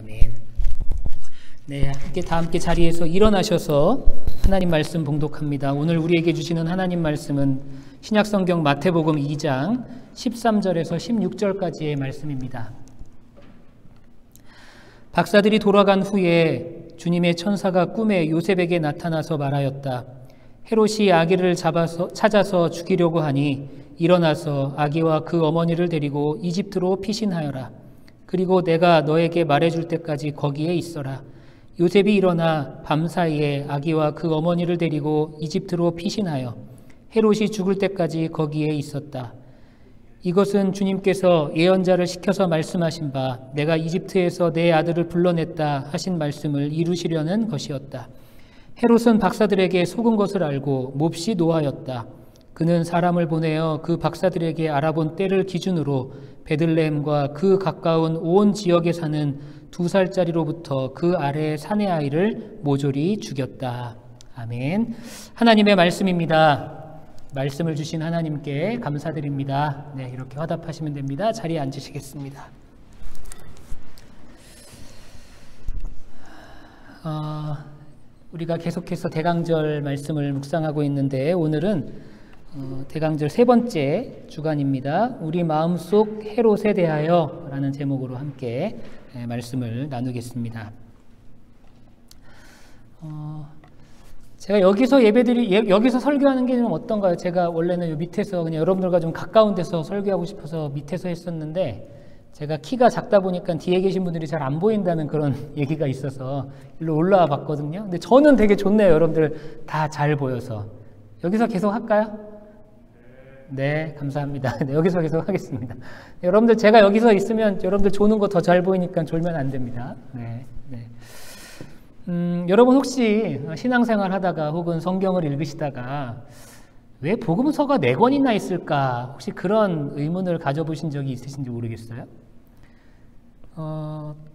아멘. 네, 다 함께 자리에서 일어나셔서 하나님 말씀 봉독합니다. 오늘 우리에게 주시는 하나님 말씀은 신약성경 마태복음 2장 13절에서 16절까지의 말씀입니다. 박사들이 돌아간 후에 주님의 천사가 꿈에 요셉에게 나타나서 말하였다. 헤롯이 아기를 찾아서 죽이려고 하니 일어나서 아기와 그 어머니를 데리고 이집트로 피신하여라. 그리고 내가 너에게 말해줄 때까지 거기에 있어라. 요셉이 일어나 밤사이에 아기와 그 어머니를 데리고 이집트로 피신하여 헤롯이 죽을 때까지 거기에 있었다. 이것은 주님께서 예언자를 시켜서 말씀하신 바 내가 이집트에서 내 아들을 불러냈다 하신 말씀을 이루시려는 것이었다. 헤롯은 박사들에게 속은 것을 알고 몹시 노하였다. 그는 사람을 보내어 그 박사들에게 알아본 때를 기준으로 베들레헴과 그 가까운 온 지역에 사는 2살짜리로부터 그 아래의 사내 아이를 모조리 죽였다. 아멘. 하나님의 말씀입니다. 말씀을 주신 하나님께 감사드립니다. 네, 이렇게 화답하시면 됩니다. 자리에 앉으시겠습니다. 우리가 계속해서 대강절 말씀을 묵상하고 있는데 오늘은 대강절 세 번째 주간입니다. 우리 마음속 헤롯에 대하여 라는 제목으로 함께 말씀을 나누겠습니다. 제가 여기서 여기서 설교하는 게 좀 어떤가요? 제가 원래는 요 밑에서 그냥 여러분들과 좀 가까운 데서 설교하고 싶어서 밑에서 했었는데 제가 키가 작다 보니까 뒤에 계신 분들이 잘 안 보인다는 그런 얘기가 있어서 일로 올라와 봤거든요. 근데 저는 되게 좋네요. 여러분들 다 잘 보여서. 여기서 계속 할까요? 네, 감사합니다. 네, 여기서 계속 하겠습니다. 여러분들 제가 여기서 있으면 여러분들 조는 거 더 잘 보이니까 졸면 안 됩니다. 네, 네. 여러분 혹시 신앙생활 하다가 혹은 성경을 읽으시다가 왜 복음서가 4권이나 있을까? 혹시 그런 의문을 가져보신 적이 있으신지 모르겠어요.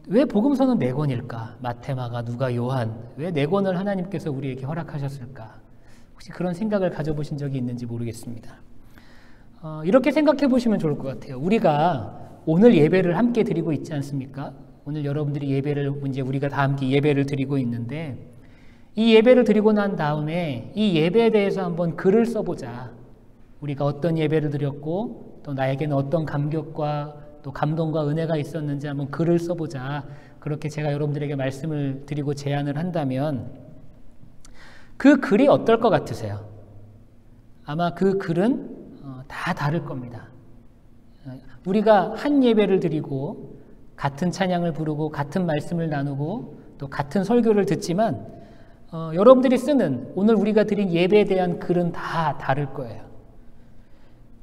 왜 복음서는 4권일까? 마태, 마가, 누가, 요한. 왜 4권을 하나님께서 우리에게 허락하셨을까? 혹시 그런 생각을 가져보신 적이 있는지 모르겠습니다. 이렇게 생각해 보시면 좋을 것 같아요. 우리가 오늘 예배를 함께 드리고 있지 않습니까? 오늘 여러분들이 예배를, 이제 우리가 다 함께 예배를 드리고 있는데 이 예배를 드리고 난 다음에 이 예배에 대해서 한번 글을 써보자. 우리가 어떤 예배를 드렸고 또 나에게는 어떤 감격과 또 감동과 은혜가 있었는지 한번 글을 써보자. 그렇게 제가 여러분들에게 말씀을 드리고 제안을 한다면 그 글이 어떨 것 같으세요? 아마 그 글은 다 다를 겁니다. 우리가 한 예배를 드리고 같은 찬양을 부르고 같은 말씀을 나누고 또 같은 설교를 듣지만 여러분들이 쓰는 오늘 우리가 드린 예배에 대한 글은 다 다를 거예요.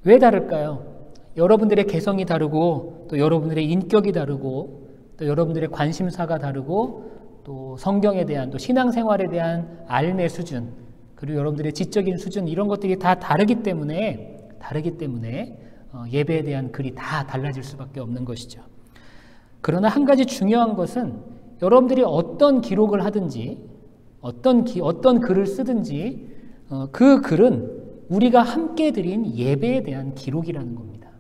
왜 다를까요? 여러분들의 개성이 다르고 또 여러분들의 인격이 다르고 또 여러분들의 관심사가 다르고 또 성경에 대한 또 신앙생활에 대한 알매 수준 그리고 여러분들의 지적인 수준 이런 것들이 다 다르기 때문에 예배에 대한 글이 다 달라질 수밖에 없는 것이죠. 그러나 한 가지 중요한 것은 여러분들이 어떤 기록을 하든지 어떤 글을 쓰든지 그 글은 우리가 함께 드린 예배에 대한 기록이라는 겁니다.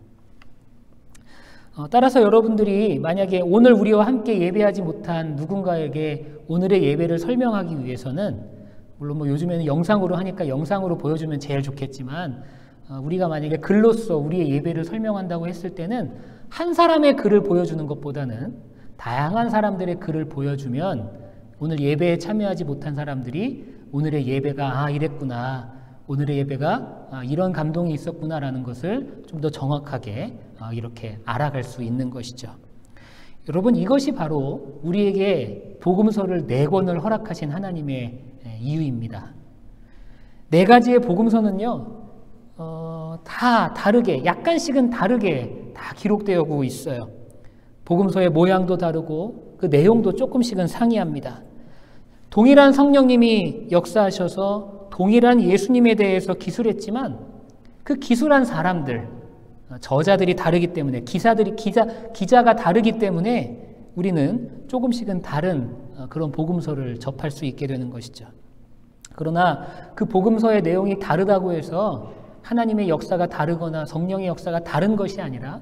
따라서 여러분들이 만약에 오늘 우리와 함께 예배하지 못한 누군가에게 오늘의 예배를 설명하기 위해서는 물론 뭐 요즘에는 영상으로 하니까 영상으로 보여주면 제일 좋겠지만 우리가 만약에 글로써 우리의 예배를 설명한다고 했을 때는 한 사람의 글을 보여주는 것보다는 다양한 사람들의 글을 보여주면 오늘 예배에 참여하지 못한 사람들이 오늘의 예배가 이랬구나, 오늘의 예배가 이런 감동이 있었구나라는 것을 좀 더 정확하게 이렇게 알아갈 수 있는 것이죠. 여러분 이것이 바로 우리에게 복음서를 4권을 허락하신 하나님의 이유입니다. 4가지의 복음서는요 다 다르게 약간씩은 다르게 다 기록되어 오고 있어요. 복음서의 모양도 다르고 그 내용도 조금씩은 상이합니다. 동일한 성령님이 역사하셔서 동일한 예수님에 대해서 기술했지만 그 기술한 사람들 저자들이 다르기 때문에 기자가 다르기 때문에 우리는 조금씩은 다른 그런 복음서를 접할 수 있게 되는 것이죠. 그러나 그 복음서의 내용이 다르다고 해서 하나님의 역사가 다르거나 성령의 역사가 다른 것이 아니라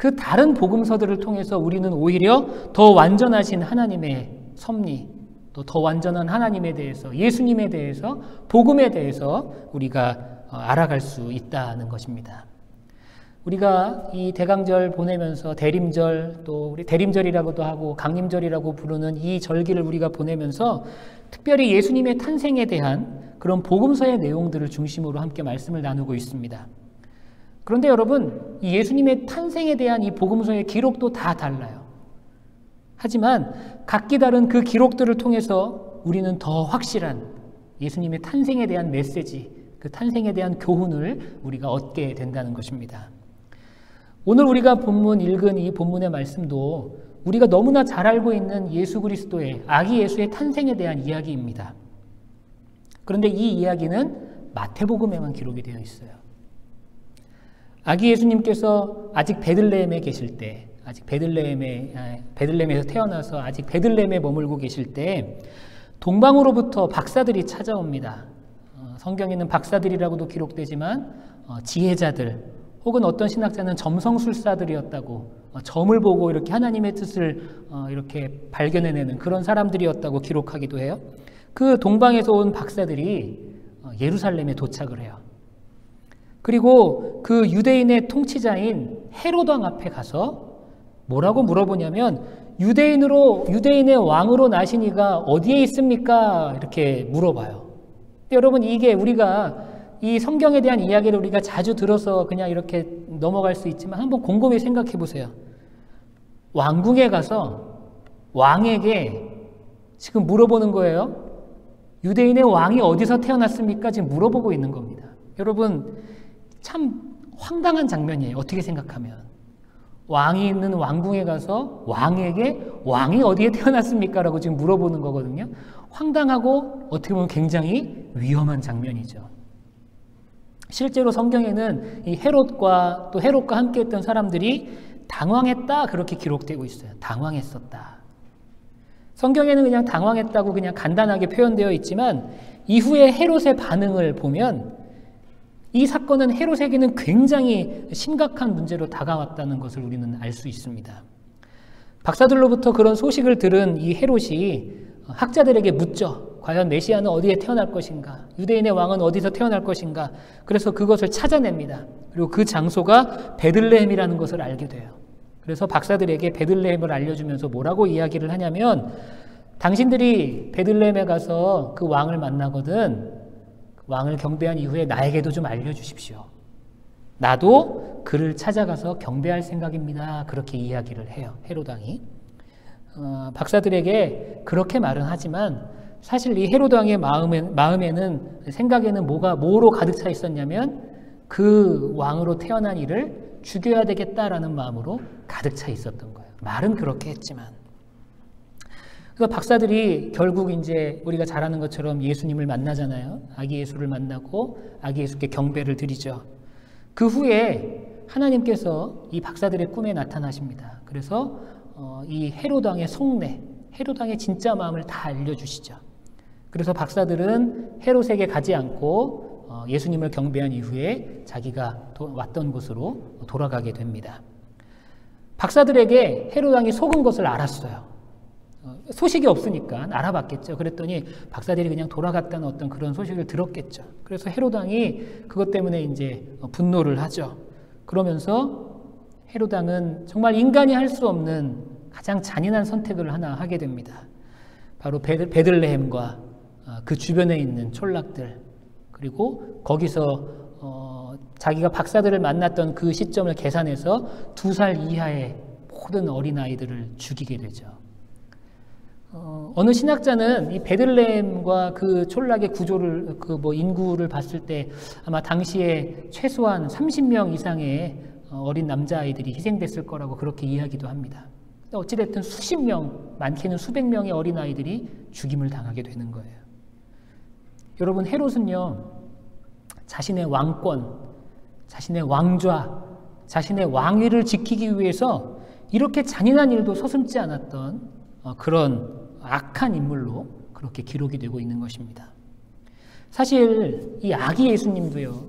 그 다른 복음서들을 통해서 우리는 오히려 더 완전하신 하나님의 섭리, 또 더 완전한 하나님에 대해서, 예수님에 대해서, 복음에 대해서 우리가 알아갈 수 있다는 것입니다. 우리가 이 대강절 보내면서 대림절, 또 우리 대림절이라고도 하고 강림절이라고 부르는 이 절기를 우리가 보내면서 특별히 예수님의 탄생에 대한 그런 복음서의 내용들을 중심으로 함께 말씀을 나누고 있습니다. 그런데 여러분, 이 예수님의 탄생에 대한 이 복음서의 기록도 다 달라요. 하지만 각기 다른 그 기록들을 통해서 우리는 더 확실한 예수님의 탄생에 대한 메시지, 그 탄생에 대한 교훈을 우리가 얻게 된다는 것입니다. 오늘 우리가 읽은 이 본문의 말씀도 우리가 너무나 잘 알고 있는 예수 그리스도의, 아기 예수의 탄생에 대한 이야기입니다. 그런데 이 이야기는 마태복음에만 기록이 되어 있어요. 아기 예수님께서 아직 베들레헴에 계실 때, 베들레헴에서 태어나서 아직 베들레헴에 머물고 계실 때 동방으로부터 박사들이 찾아옵니다. 성경에는 박사들이라고도 기록되지만 지혜자들, 혹은 어떤 신학자는 점성술사들이었다고, 점을 보고 이렇게 하나님의 뜻을 이렇게 발견해내는 그런 사람들이었다고 기록하기도 해요. 그 동방에서 온 박사들이 예루살렘에 도착을 해요. 그리고 그 유대인의 통치자인 헤롯 왕 앞에 가서 뭐라고 물어보냐면, 유대인의 왕으로 나신 이가 어디에 있습니까? 이렇게 물어봐요. 여러분, 이게 우리가 이 성경에 대한 이야기를 우리가 자주 들어서 그냥 이렇게 넘어갈 수 있지만 한번 곰곰이 생각해 보세요. 왕궁에 가서 왕에게 지금 물어보는 거예요. 유대인의 왕이 어디서 태어났습니까? 지금 물어보고 있는 겁니다. 여러분, 참 황당한 장면이에요. 어떻게 생각하면. 왕이 있는 왕궁에 가서 왕에게 왕이 어디에 태어났습니까? 라고 지금 물어보는 거거든요. 황당하고 어떻게 보면 굉장히 위험한 장면이죠. 실제로 성경에는 이 헤롯과 또 헤롯과 함께 했던 사람들이 당황했다, 그렇게 기록되고 있어요. 당황했었다. 성경에는 그냥 당황했다고 그냥 간단하게 표현되어 있지만 이후에 헤롯의 반응을 보면 이 사건은 헤롯에게는 굉장히 심각한 문제로 다가왔다는 것을 우리는 알 수 있습니다. 박사들로부터 그런 소식을 들은 이 헤롯이 학자들에게 묻죠. 과연 메시아는 어디에 태어날 것인가? 유대인의 왕은 어디서 태어날 것인가? 그래서 그것을 찾아냅니다. 그리고 그 장소가 베들레헴이라는 것을 알게 돼요. 그래서 박사들에게 베들레헴을 알려주면서 뭐라고 이야기를 하냐면, 당신들이 베들레헴에 가서 그 왕을 만나거든 왕을 경배한 이후에 나에게도 좀 알려주십시오. 나도 그를 찾아가서 경배할 생각입니다. 그렇게 이야기를 해요. 헤롯 왕이. 박사들에게 그렇게 말은 하지만 사실 이 헤롯 왕의 마음에는, 생각에는 뭐로 가득 차 있었냐면 그 왕으로 태어난 이를 죽여야 되겠다라는 마음으로 가득 차 있었던 거예요. 말은 그렇게 했지만. 그래서 박사들이 결국 이제 우리가 잘 아는 것처럼 예수님을 만나잖아요. 아기 예수를 만나고 아기 예수께 경배를 드리죠. 그 후에 하나님께서 이 박사들의 꿈에 나타나십니다. 그래서 이 헤롯 왕의 속내, 헤롯 왕의 진짜 마음을 다 알려주시죠. 그래서 박사들은 헤롯에게 가지 않고 예수님을 경배한 이후에 자기가 왔던 곳으로 돌아가게 됩니다. 박사들에게 헤롯 왕이 속은 것을 알았어요. 소식이 없으니까 알아봤겠죠. 그랬더니 박사들이 그냥 돌아갔다는 어떤 그런 소식을 들었겠죠. 그래서 헤롯 왕이 그것 때문에 이제 분노를 하죠. 그러면서 헤롯 왕은 정말 인간이 할 수 없는 가장 잔인한 선택을 하나 하게 됩니다. 바로 베들레헴과 그 주변에 있는 촌락들, 그리고 거기서 자기가 박사들을 만났던 그 시점을 계산해서 2살 이하의 모든 어린아이들을 죽이게 되죠. 어느 신학자는 이 베들레헴과 그 촌락의 구조를, 인구를 봤을 때 아마 당시에 최소한 30명 이상의 어린 남자아이들이 희생됐을 거라고 그렇게 이야기도 합니다. 어찌됐든 수십 명, 많게는 수백 명의 어린아이들이 죽임을 당하게 되는 거예요. 여러분, 헤롯은요, 자신의 왕권, 자신의 왕좌, 자신의 왕위를 지키기 위해서 이렇게 잔인한 일도 서슴지 않았던 그런 악한 인물로 그렇게 기록이 되고 있는 것입니다. 사실 이 아기 예수님도요,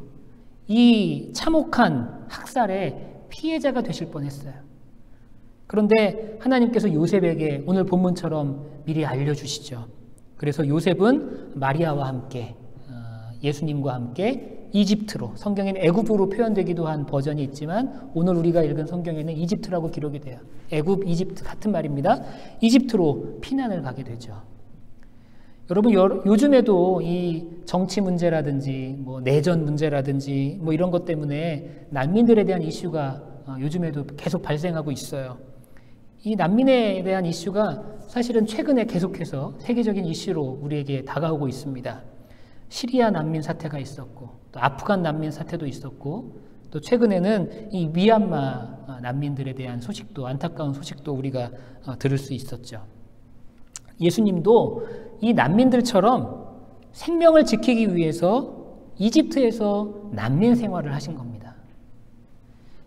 이 참혹한 학살에 피해자가 되실 뻔했어요. 그런데 하나님께서 요셉에게 오늘 본문처럼 미리 알려주시죠. 그래서 요셉은 마리아와 함께 예수님과 함께 이집트로, 성경에는 애굽으로 표현되기도 한 버전이 있지만 오늘 우리가 읽은 성경에는 이집트라고 기록이 돼요. 애굽, 이집트 같은 말입니다. 이집트로 피난을 가게 되죠. 여러분, 요즘에도 이 정치 문제라든지 뭐 내전 문제라든지 뭐 이런 것 때문에 난민들에 대한 이슈가 요즘에도 계속 발생하고 있어요. 이 난민에 대한 이슈가 사실은 최근에 계속해서 세계적인 이슈로 우리에게 다가오고 있습니다. 시리아 난민 사태가 있었고, 또 아프간 난민 사태도 있었고, 또 최근에는 이 미얀마 난민들에 대한 소식도, 안타까운 소식도 우리가 들을 수 있었죠. 예수님도 이 난민들처럼 생명을 지키기 위해서 이집트에서 난민 생활을 하신 겁니다.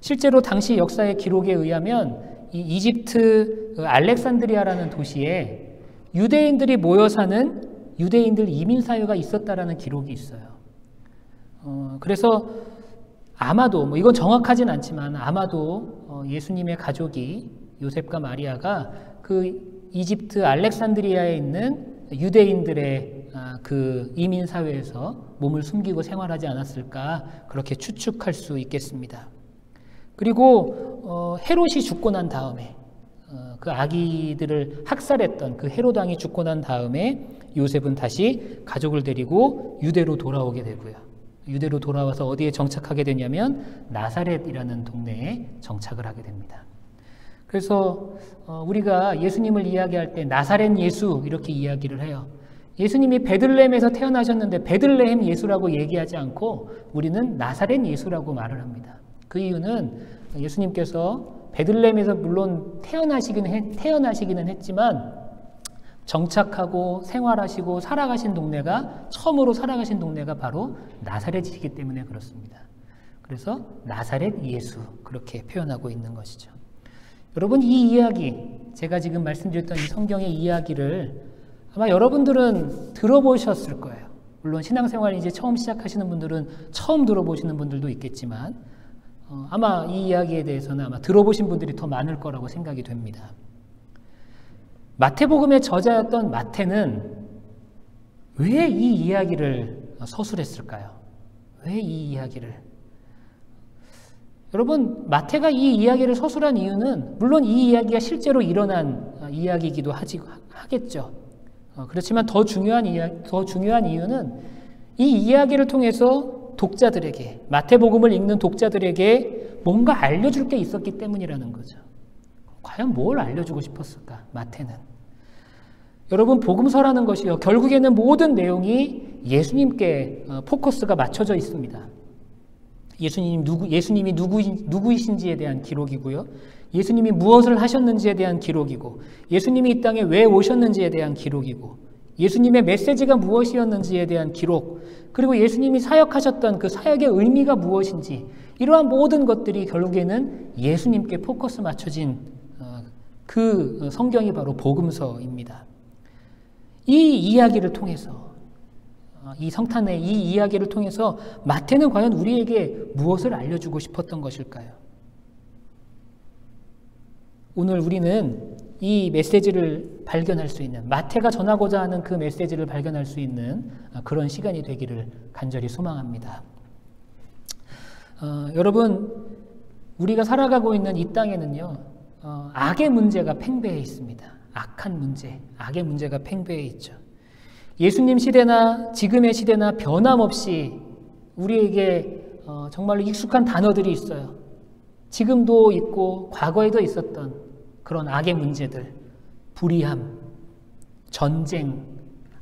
실제로 당시 역사의 기록에 의하면 이 이집트 알렉산드리아라는 도시에 유대인들이 모여 사는 유대인들 이민사회가 있었다라는 기록이 있어요. 그래서 아마도, 뭐 이건 정확하진 않지만 아마도 예수님의 가족이, 요셉과 마리아가 그 이집트 알렉산드리아에 있는 유대인들의 그 이민사회에서 몸을 숨기고 생활하지 않았을까, 그렇게 추측할 수 있겠습니다. 그리고 헤롯이 죽고 난 다음에 그 아기들을 학살했던 그 헤롯 왕이 죽고 난 다음에 요셉은 다시 가족을 데리고 유대로 돌아오게 되고요. 유대로 돌아와서 어디에 정착하게 되냐면 나사렛이라는 동네에 정착을 하게 됩니다. 그래서 우리가 예수님을 이야기할 때 나사렛 예수 이렇게 이야기를 해요. 예수님이 베들레헴에서 태어나셨는데 베들레헴 예수라고 얘기하지 않고 우리는 나사렛 예수라고 말을 합니다. 그 이유는 예수님께서 베들레헴에서 물론 태어나시기는 했지만 정착하고 생활하시고 처음으로 살아가신 동네가 바로 나사렛이기 때문에 그렇습니다. 그래서 나사렛 예수, 그렇게 표현하고 있는 것이죠. 여러분, 이 이야기, 제가 지금 말씀드렸던 이 성경의 이야기를 아마 여러분들은 들어보셨을 거예요. 물론 신앙생활 이제 처음 시작하시는 분들은 처음 들어보시는 분들도 있겠지만 아마 이 이야기에 대해서는 아마 들어보신 분들이 더 많을 거라고 생각이 됩니다. 마태복음의 저자였던 마태는 왜 이 이야기를 서술했을까요? 왜 이 이야기를? 여러분, 마태가 이 이야기를 서술한 이유는 물론 이 이야기가 실제로 일어난 이야기이기도 하겠죠. 그렇지만 더 중요한 이유는 이 이야기를 통해서 독자들에게, 마태복음을 읽는 독자들에게 뭔가 알려줄 게 있었기 때문이라는 거죠. 과연 뭘 알려주고 싶었을까, 마태는? 여러분, 복음서라는 것이요, 결국에는 모든 내용이 예수님께 포커스가 맞춰져 있습니다. 예수님이 누구이신지에 대한 기록이고요, 예수님이 무엇을 하셨는지에 대한 기록이고, 예수님이 이 땅에 왜 오셨는지에 대한 기록이고, 예수님의 메시지가 무엇이었는지에 대한 기록, 그리고 예수님이 사역하셨던 그 사역의 의미가 무엇인지, 이러한 모든 것들이 결국에는 예수님께 포커스 맞춰진 그 성경이 바로 복음서입니다. 이 이야기를 통해서, 이 성탄의 이 이야기를 통해서 마태는 과연 우리에게 무엇을 알려주고 싶었던 것일까요? 오늘 우리는 이 메시지를 발견할 수 있는, 마태가 전하고자 하는 그 메시지를 발견할 수 있는 그런 시간이 되기를 간절히 소망합니다. 여러분, 우리가 살아가고 있는 이 땅에는요, 악의 문제가 팽배해 있습니다. 악한 문제, 악의 문제가 팽배해 있죠. 예수님 시대나 지금의 시대나 변함없이 우리에게 정말로 익숙한 단어들이 있어요. 지금도 있고 과거에도 있었던 그런 악의 문제들, 불의함, 전쟁,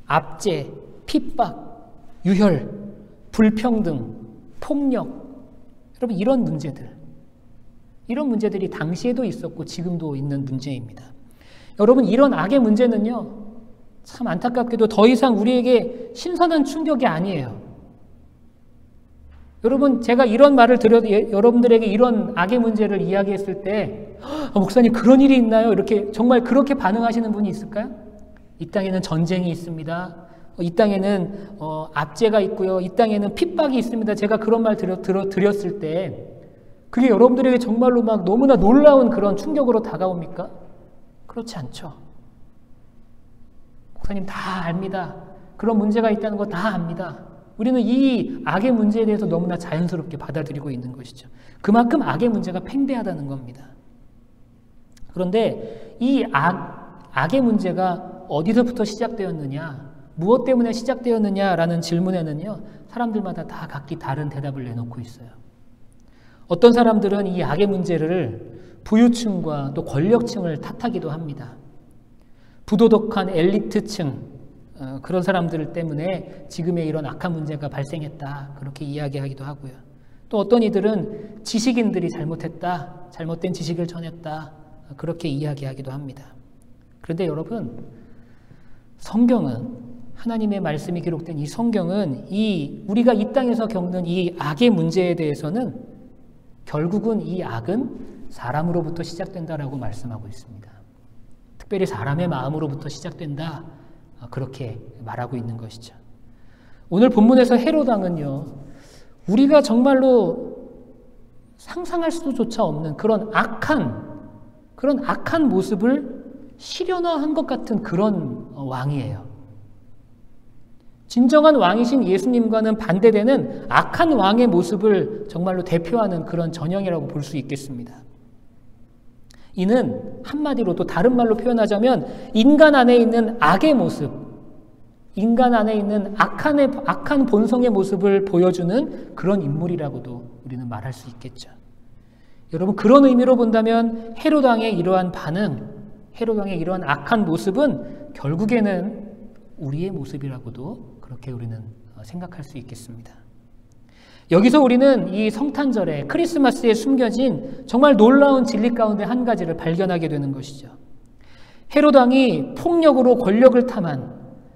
압제, 핍박, 유혈, 불평등, 폭력, 여러분, 이런 문제들이 당시에도 있었고 지금도 있는 문제입니다. 여러분, 이런 악의 문제는요, 참 안타깝게도 더 이상 우리에게 신선한 충격이 아니에요. 여러분, 제가 이런 말을 여러분들에게 이런 악의 문제를 이야기했을 때, 목사님, 그런 일이 있나요? 이렇게, 정말 그렇게 반응하시는 분이 있을까요? 이 땅에는 전쟁이 있습니다. 이 땅에는 압제가 있고요. 이 땅에는 핍박이 있습니다. 제가 그런 말 드렸을 때, 그게 여러분들에게 정말로 막 너무나 놀라운 그런 충격으로 다가옵니까? 그렇지 않죠. 목사님 다 압니다. 그런 문제가 있다는 거 다 압니다. 우리는 이 악의 문제에 대해서 너무나 자연스럽게 받아들이고 있는 것이죠. 그만큼 악의 문제가 팽배하다는 겁니다. 그런데 이 악의 문제가 어디서부터 시작되었느냐, 무엇 때문에 시작되었느냐라는 질문에는요, 사람들마다 다 각기 다른 대답을 내놓고 있어요. 어떤 사람들은 이 악의 문제를 부유층과 또 권력층을 탓하기도 합니다. 부도덕한 엘리트층, 그런 사람들 때문에 지금의 이런 악한 문제가 발생했다, 그렇게 이야기하기도 하고요. 또 어떤 이들은 지식인들이 잘못했다, 잘못된 지식을 전했다, 그렇게 이야기하기도 합니다. 그런데 여러분, 성경은, 하나님의 말씀이 기록된 이 성경은 우리가 이 땅에서 겪는 이 악의 문제에 대해서는 결국은 이 악은 사람으로부터 시작된다라고 말씀하고 있습니다. 특별히 사람의 마음으로부터 시작된다, 그렇게 말하고 있는 것이죠. 오늘 본문에서 헤롯 왕은요, 우리가 정말로 상상할 수조차 없는 그런 악한 모습을 실현화한 것 같은 그런 왕이에요. 진정한 왕이신 예수님과는 반대되는 악한 왕의 모습을 정말로 대표하는 그런 전형이라고 볼 수 있겠습니다. 이는 한마디로, 또 다른 말로 표현하자면 인간 안에 있는 악의 모습, 인간 안에 있는 악한 본성의 모습을 보여주는 그런 인물이라고도 우리는 말할 수 있겠죠. 여러분, 그런 의미로 본다면 헤롯 왕의 이러한 반응, 헤롯 왕의 이러한 악한 모습은 결국에는 우리의 모습이라고도 그렇게 우리는 생각할 수 있겠습니다. 여기서 우리는 이 성탄절에, 크리스마스에 숨겨진 정말 놀라운 진리 가운데 한 가지를 발견하게 되는 것이죠. 헤롯 왕이 폭력으로 권력을 탐한,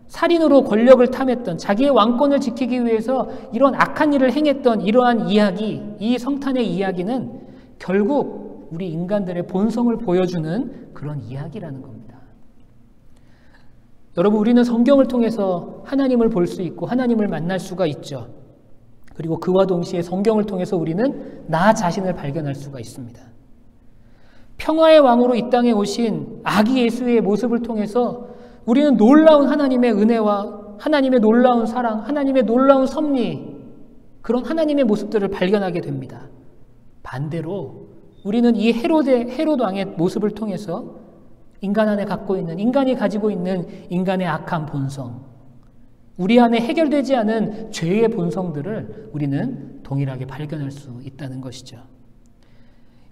살인으로 권력을 탐했던, 자기의 왕권을 지키기 위해서 이런 악한 일을 행했던 이러한 이야기, 이 성탄의 이야기는 결국 우리 인간들의 본성을 보여주는 그런 이야기라는 겁니다. 여러분, 우리는 성경을 통해서 하나님을 볼 수 있고 하나님을 만날 수가 있죠. 그리고 그와 동시에 성경을 통해서 우리는 나 자신을 발견할 수가 있습니다. 평화의 왕으로 이 땅에 오신 아기 예수의 모습을 통해서 우리는 놀라운 하나님의 은혜와 하나님의 놀라운 사랑, 하나님의 놀라운 섭리, 그런 하나님의 모습들을 발견하게 됩니다. 반대로 우리는 이 헤롯 왕의 모습을 통해서 인간 안에 인간이 가지고 있는 인간의 악한 본성, 우리 안에 해결되지 않은 죄의 본성들을 우리는 동일하게 발견할 수 있다는 것이죠.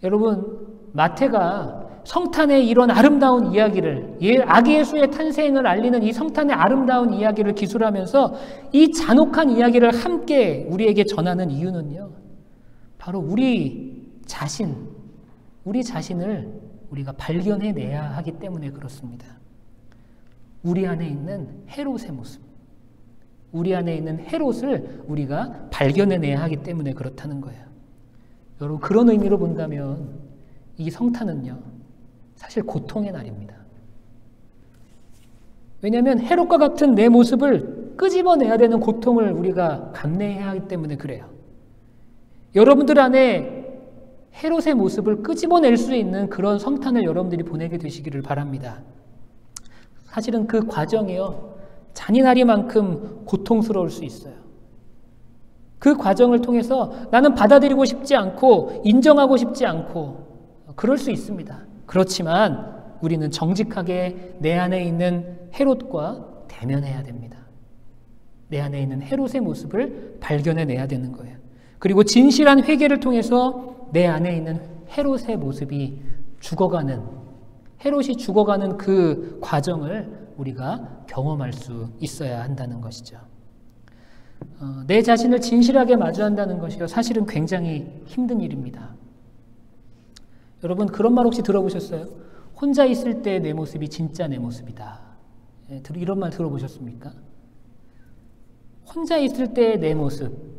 여러분, 마태가 성탄의 이런 아름다운 이야기를, 아기 예수의 탄생을 알리는 이 성탄의 아름다운 이야기를 기술하면서 이 잔혹한 이야기를 함께 우리에게 전하는 이유는요, 바로 우리 자신을 우리가 발견해내야 하기 때문에 그렇습니다. 우리 안에 있는 헤롯의 모습, 우리 안에 있는 헤롯을 우리가 발견해내야 하기 때문에 그렇다는 거예요. 여러분, 그런 의미로 본다면 이 성탄은요, 사실 고통의 날입니다. 왜냐하면 헤롯과 같은 내 모습을 끄집어내야 되는 고통을 우리가 감내해야 하기 때문에 그래요. 여러분들 안에 헤롯의 모습을 끄집어낼 수 있는 그런 성탄을 여러분들이 보내게 되시기를 바랍니다. 사실은 그 과정이요, 잔인하리만큼 고통스러울 수 있어요. 그 과정을 통해서 나는 받아들이고 싶지 않고 인정하고 싶지 않고 그럴 수 있습니다. 그렇지만 우리는 정직하게 내 안에 있는 헤롯과 대면해야 됩니다. 내 안에 있는 헤롯의 모습을 발견해내야 되는 거예요. 그리고 진실한 회개를 통해서 내 안에 있는 헤롯의 모습이 헤롯이 죽어가는 그 과정을 우리가 경험할 수 있어야 한다는 것이죠. 내 자신을 진실하게 마주한다는 것이요, 사실은 굉장히 힘든 일입니다. 여러분, 그런 말 혹시 들어보셨어요? 혼자 있을 때 내 모습이 진짜 내 모습이다. 이런 말 들어보셨습니까? 혼자 있을 때 내 모습,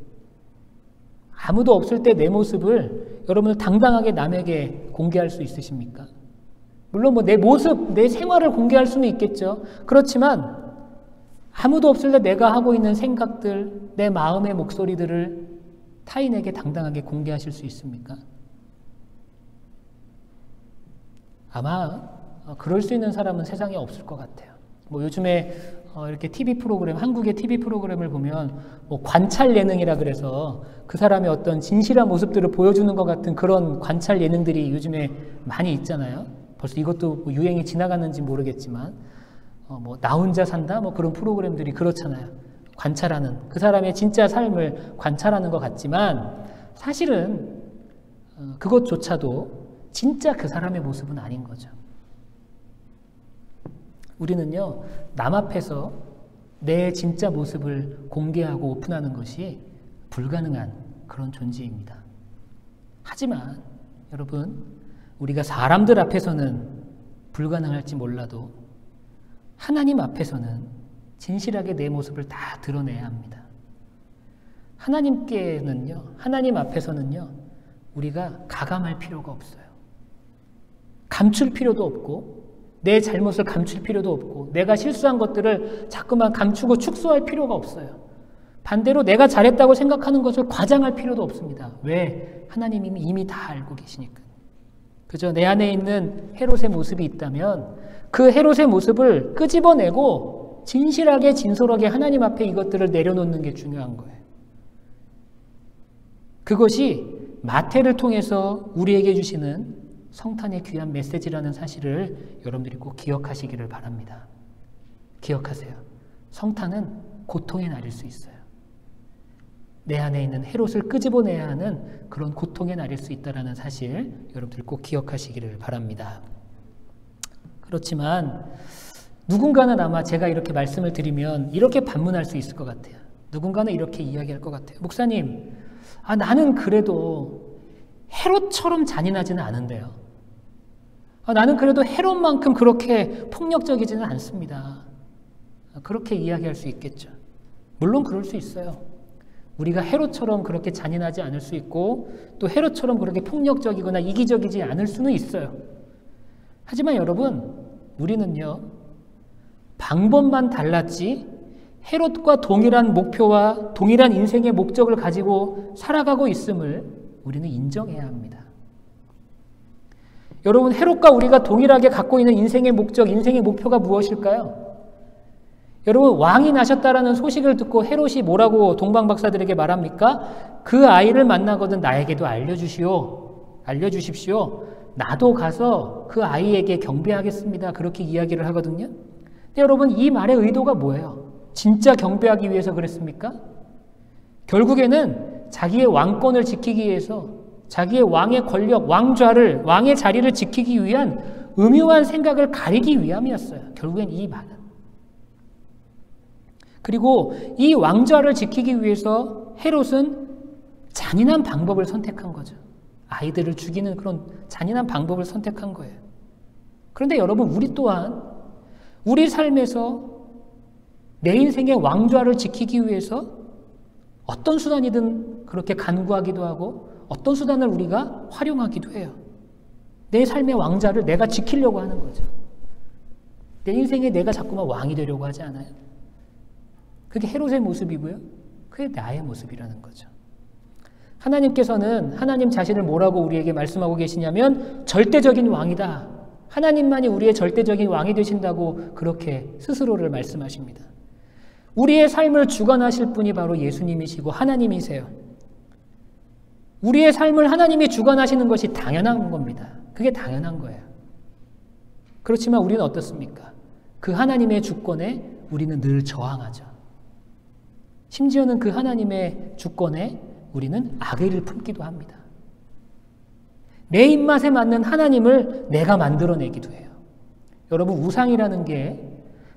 아무도 없을 때 내 모습을 여러분 당당하게 남에게 공개할 수 있으십니까? 물론 내 모습, 내 생활을 공개할 수는 있겠죠. 그렇지만 아무도 없을 때 내가 하고 있는 생각들, 내 마음의 목소리들을 타인에게 당당하게 공개하실 수 있습니까? 아마 그럴 수 있는 사람은 세상에 없을 것 같아요. 뭐 요즘에 이렇게 TV 프로그램, 한국의 TV 프로그램을 보면 뭐 관찰 예능이라 그래서 그 사람의 어떤 진실한 모습들을 보여주는 것 같은 그런 관찰 예능들이 요즘에 많이 있잖아요. 벌써 이것도 뭐 유행이 지나갔는지 모르겠지만 뭐 나 혼자 산다 뭐 그런 프로그램들이 그렇잖아요. 관찰하는 그 사람의 진짜 삶을 관찰하는 것 같지만 사실은 그것조차도 진짜 그 사람의 모습은 아닌 거죠. 우리는요, 남 앞에서 내 진짜 모습을 공개하고 오픈하는 것이 불가능한 그런 존재입니다. 하지만 여러분, 우리가 사람들 앞에서는 불가능할지 몰라도 하나님 앞에서는 진실하게 내 모습을 다 드러내야 합니다. 하나님 앞에서는요, 우리가 가감할 필요가 없어요. 감출 필요도 없고, 내 잘못을 감출 필요도 없고, 내가 실수한 것들을 자꾸만 감추고 축소할 필요가 없어요. 반대로 내가 잘했다고 생각하는 것을 과장할 필요도 없습니다. 왜? 하나님이 이미 다 알고 계시니까. 그저 내 안에 있는 헤롯의 모습이 있다면 그 헤롯의 모습을 끄집어내고 진실하게 진솔하게 하나님 앞에 이것들을 내려놓는 게 중요한 거예요. 그것이 마태를 통해서 우리에게 주시는 성탄의 귀한 메시지라는 사실을 여러분들이 꼭 기억하시기를 바랍니다. 기억하세요. 성탄은 고통의 날일 수 있어요. 내 안에 있는 헤롯을 끄집어내야 하는 그런 고통의 날일 수 있다는 사실 여러분들이 꼭 기억하시기를 바랍니다. 그렇지만 누군가는 아마 제가 이렇게 말씀을 드리면 이렇게 반문할 수 있을 것 같아요. 누군가는 이렇게 이야기할 것 같아요. 목사님, 나는 그래도 헤롯처럼 잔인하지는 않은데요. 나는 그래도 헤롯만큼 그렇게 폭력적이지는 않습니다. 그렇게 이야기할 수 있겠죠. 물론 그럴 수 있어요. 우리가 헤롯처럼 그렇게 잔인하지 않을 수 있고 또 헤롯처럼 그렇게 폭력적이거나 이기적이지 않을 수는 있어요. 하지만 여러분, 우리는요, 방법만 달랐지 헤롯과 동일한 목표와 동일한 인생의 목적을 가지고 살아가고 있음을 우리는 인정해야 합니다. 여러분, 헤롯과 우리가 동일하게 갖고 있는 인생의 목적, 인생의 목표가 무엇일까요? 여러분, 왕이 나셨다라는 소식을 듣고 헤롯이 뭐라고 동방박사들에게 말합니까? 그 아이를 만나거든 나에게도 알려주십시오. 나도 가서 그 아이에게 경배하겠습니다. 그렇게 이야기를 하거든요. 근데 여러분, 이 말의 의도가 뭐예요? 진짜 경배하기 위해서 그랬습니까? 결국에는 자기의 왕권을 지키기 위해서 자기의 왕의 권력, 왕의 자리를 지키기 위한 음흉한 생각을 가리기 위함이었어요. 결국엔 이 말은. 그리고 이 왕좌를 지키기 위해서 헤롯은 잔인한 방법을 선택한 거죠. 아이들을 죽이는 그런 잔인한 방법을 선택한 거예요. 그런데 여러분, 우리 또한 우리 삶에서 내 인생의 왕좌를 지키기 위해서 어떤 수단이든 그렇게 간구하기도 하고 어떤 수단을 우리가 활용하기도 해요. 내 삶의 왕좌를 내가 지키려고 하는 거죠. 내 인생에 내가 자꾸만 왕이 되려고 하지 않아요? 그게 헤롯의 모습이고요. 그게 나의 모습이라는 거죠. 하나님께서는 하나님 자신을 뭐라고 우리에게 말씀하고 계시냐면 절대적인 왕이다. 하나님만이 우리의 절대적인 왕이 되신다고 그렇게 스스로를 말씀하십니다. 우리의 삶을 주관하실 분이 바로 예수님이시고 하나님이세요. 우리의 삶을 하나님이 주관하시는 것이 당연한 겁니다. 그게 당연한 거예요. 그렇지만 우리는 어떻습니까? 그 하나님의 주권에 우리는 늘 저항하죠. 심지어는 그 하나님의 주권에 우리는 악의를 품기도 합니다. 내 입맛에 맞는 하나님을 내가 만들어내기도 해요. 여러분, 우상이라는 게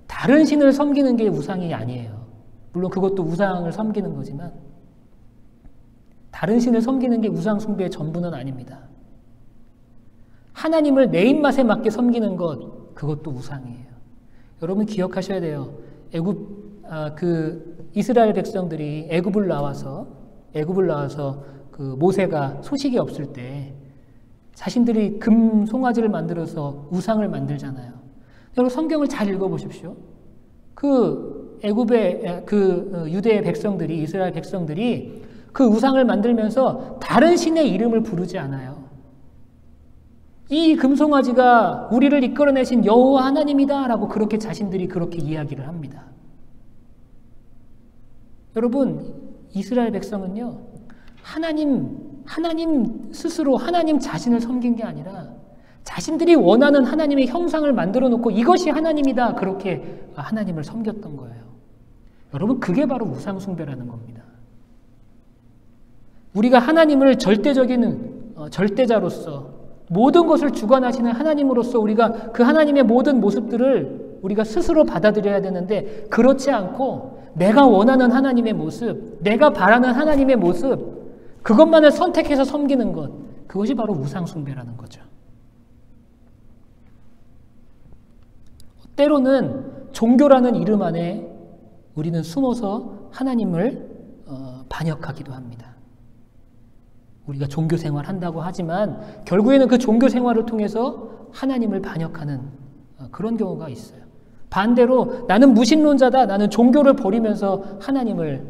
다른 신을 섬기는 게 우상이 아니에요. 물론 그것도 우상을 섬기는 거지만 다른 신을 섬기는 게 우상 숭배의 전부는 아닙니다. 하나님을 내 입맛에 맞게 섬기는 것, 그것도 우상이에요. 여러분 기억하셔야 돼요. 이스라엘 백성들이 애굽을 나와서 그 모세가 소식이 없을 때 자신들이 금 송아지를 만들어서 우상을 만들잖아요. 여러분 성경을 잘 읽어보십시오. 그 애굽의 유대의 백성들이, 이스라엘 백성들이 그 우상을 만들면서 다른 신의 이름을 부르지 않아요. 이 금송아지가 우리를 이끌어내신 여호와 하나님이다 라고 그렇게 자신들이 그렇게 이야기를 합니다. 여러분, 이스라엘 백성은요, 하나님 스스로 하나님 자신을 섬긴 게 아니라 자신들이 원하는 하나님의 형상을 만들어 놓고 이것이 하나님이다 그렇게 하나님을 섬겼던 거예요. 여러분, 그게 바로 우상숭배라는 겁니다. 우리가 하나님을 절대적인 절대자로서 모든 것을 주관하시는 하나님으로서 우리가 그 하나님의 모든 모습들을 우리가 스스로 받아들여야 되는데, 그렇지 않고 내가 원하는 하나님의 모습, 내가 바라는 하나님의 모습, 그것만을 선택해서 섬기는 것, 그것이 바로 우상숭배라는 거죠. 때로는 종교라는 이름 안에 우리는 숨어서 하나님을 반역하기도 합니다. 우리가 종교 생활 한다고 하지만 결국에는 그 종교 생활을 통해서 하나님을 반역하는 그런 경우가 있어요. 반대로 나는 무신론자다, 나는 종교를 버리면서 하나님을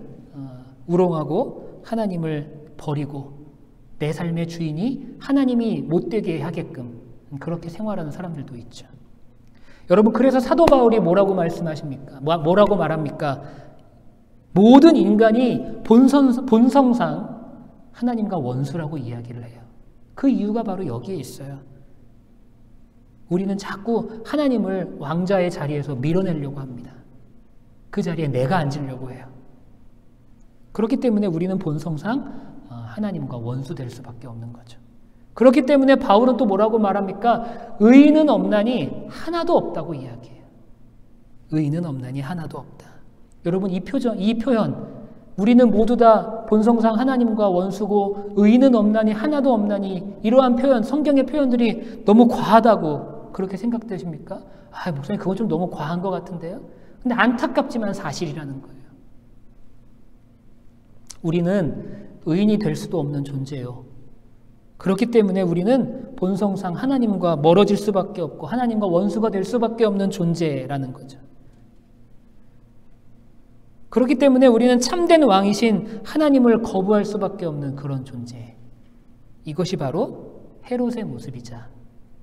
우롱하고 하나님을 버리고 내 삶의 주인이 하나님이 못되게 하게끔 그렇게 생활하는 사람들도 있죠. 여러분, 그래서 사도 바울이 뭐라고 말씀하십니까? 뭐라고 말합니까? 모든 인간이 본성상 하나님과 원수라고 이야기를 해요. 그 이유가 바로 여기에 있어요. 우리는 자꾸 하나님을 왕자의 자리에서 밀어내려고 합니다. 그 자리에 내가 앉으려고 해요. 그렇기 때문에 우리는 본성상 하나님과 원수될 수밖에 없는 거죠. 그렇기 때문에 바울은 또 뭐라고 말합니까? 의인은 없나니 하나도 없다고 이야기해요. 의인은 없나니 하나도 없다. 여러분, 이 표현, 우리는 모두 다 본성상 하나님과 원수고 의인은 없나니 하나도 없나니, 이러한 표현, 성경의 표현들이 너무 과하다고 그렇게 생각되십니까? 목사님, 그건 좀 너무 과한 것 같은데요? 근데 안타깝지만 사실이라는 거예요. 우리는 의인이 될 수도 없는 존재예요. 그렇기 때문에 우리는 본성상 하나님과 멀어질 수밖에 없고 하나님과 원수가 될 수밖에 없는 존재라는 거죠. 그렇기 때문에 우리는 참된 왕이신 하나님을 거부할 수밖에 없는 그런 존재. 이것이 바로 헤롯의 모습이자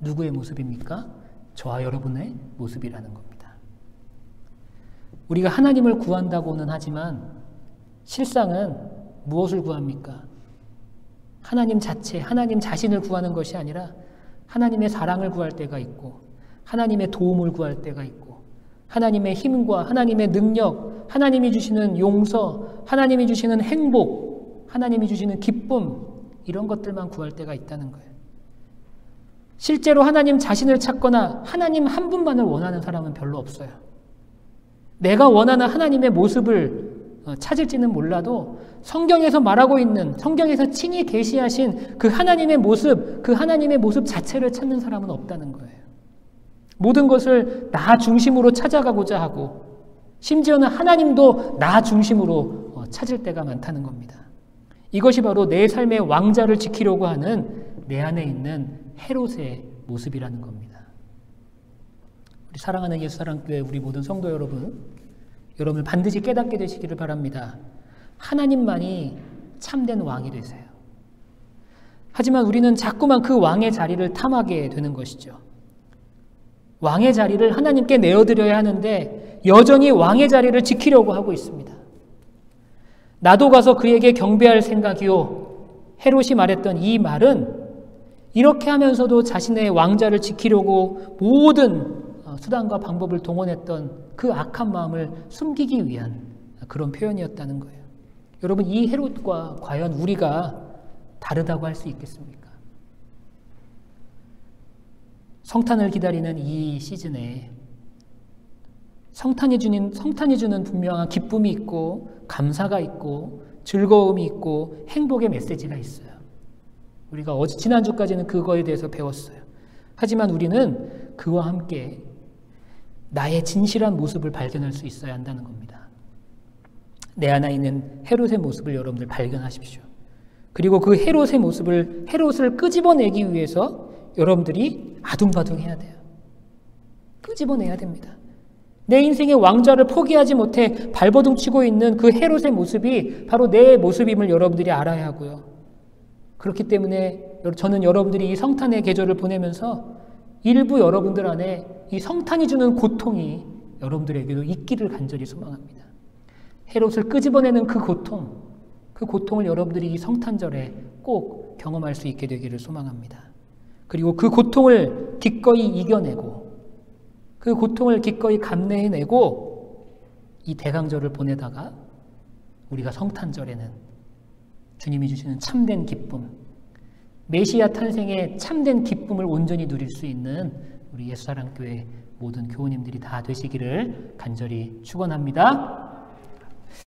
누구의 모습입니까? 저와 여러분의 모습이라는 겁니다. 우리가 하나님을 구한다고는 하지만 실상은 무엇을 구합니까? 하나님 자체, 하나님 자신을 구하는 것이 아니라 하나님의 사랑을 구할 때가 있고 하나님의 도움을 구할 때가 있고 하나님의 힘과 하나님의 능력, 하나님이 주시는 용서, 하나님이 주시는 행복, 하나님이 주시는 기쁨, 이런 것들만 구할 때가 있다는 거예요. 실제로 하나님 자신을 찾거나 하나님 한 분만을 원하는 사람은 별로 없어요. 내가 원하는 하나님의 모습을 찾을지는 몰라도 성경에서 말하고 있는, 성경에서 친히 계시하신 그 하나님의 모습 자체를 찾는 사람은 없다는 거예요. 모든 것을 나 중심으로 찾아가고자 하고 심지어는 하나님도 나 중심으로 찾을 때가 많다는 겁니다. 이것이 바로 내 삶의 왕자를 지키려고 하는 내 안에 있는 헤롯의 모습이라는 겁니다. 우리 사랑하는 예수사랑교회 우리 모든 성도 여러분 반드시 깨닫게 되시기를 바랍니다. 하나님만이 참된 왕이 되세요. 하지만 우리는 자꾸만 그 왕의 자리를 탐하게 되는 것이죠. 왕의 자리를 하나님께 내어드려야 하는데 여전히 왕의 자리를 지키려고 하고 있습니다. 나도 가서 그에게 경배할 생각이요. 헤롯이 말했던 이 말은 이렇게 하면서도 자신의 왕자를 지키려고 모든 수단과 방법을 동원했던 그 악한 마음을 숨기기 위한 그런 표현이었다는 거예요. 여러분, 이 헤롯과 과연 우리가 다르다고 할 수 있겠습니까? 성탄을 기다리는 이 시즌에 성탄이 주는 분명한 기쁨이 있고 감사가 있고 즐거움이 있고 행복의 메시지가 있어요. 우리가 지난주까지는 그거에 대해서 배웠어요. 하지만 우리는 그와 함께 나의 진실한 모습을 발견할 수 있어야 한다는 겁니다. 내 안에 있는 헤롯의 모습을 여러분들 발견하십시오. 그리고 그 헤롯을 끄집어내기 위해서 여러분들이 아둥바둥해야 돼요. 끄집어내야 됩니다. 내 인생의 왕좌를 포기하지 못해 발버둥치고 있는 그 헤롯의 모습이 바로 내 모습임을 여러분들이 알아야 하고요. 그렇기 때문에 저는 여러분들이 이 성탄의 계절을 보내면서 일부 여러분들 안에 이 성탄이 주는 고통이 여러분들에게도 있기를 간절히 소망합니다. 헤롯을 끄집어내는 그 고통을 여러분들이 이 성탄절에 꼭 경험할 수 있게 되기를 소망합니다. 그리고 그 고통을 기꺼이 이겨내고 그 고통을 기꺼이 감내해내고 이 대강절을 보내다가 우리가 성탄절에는 주님이 주시는 참된 기쁨, 메시아 탄생의 참된 기쁨을 온전히 누릴 수 있는 우리 예수사랑교회 모든 교우님들이 다 되시기를 간절히 축원합니다.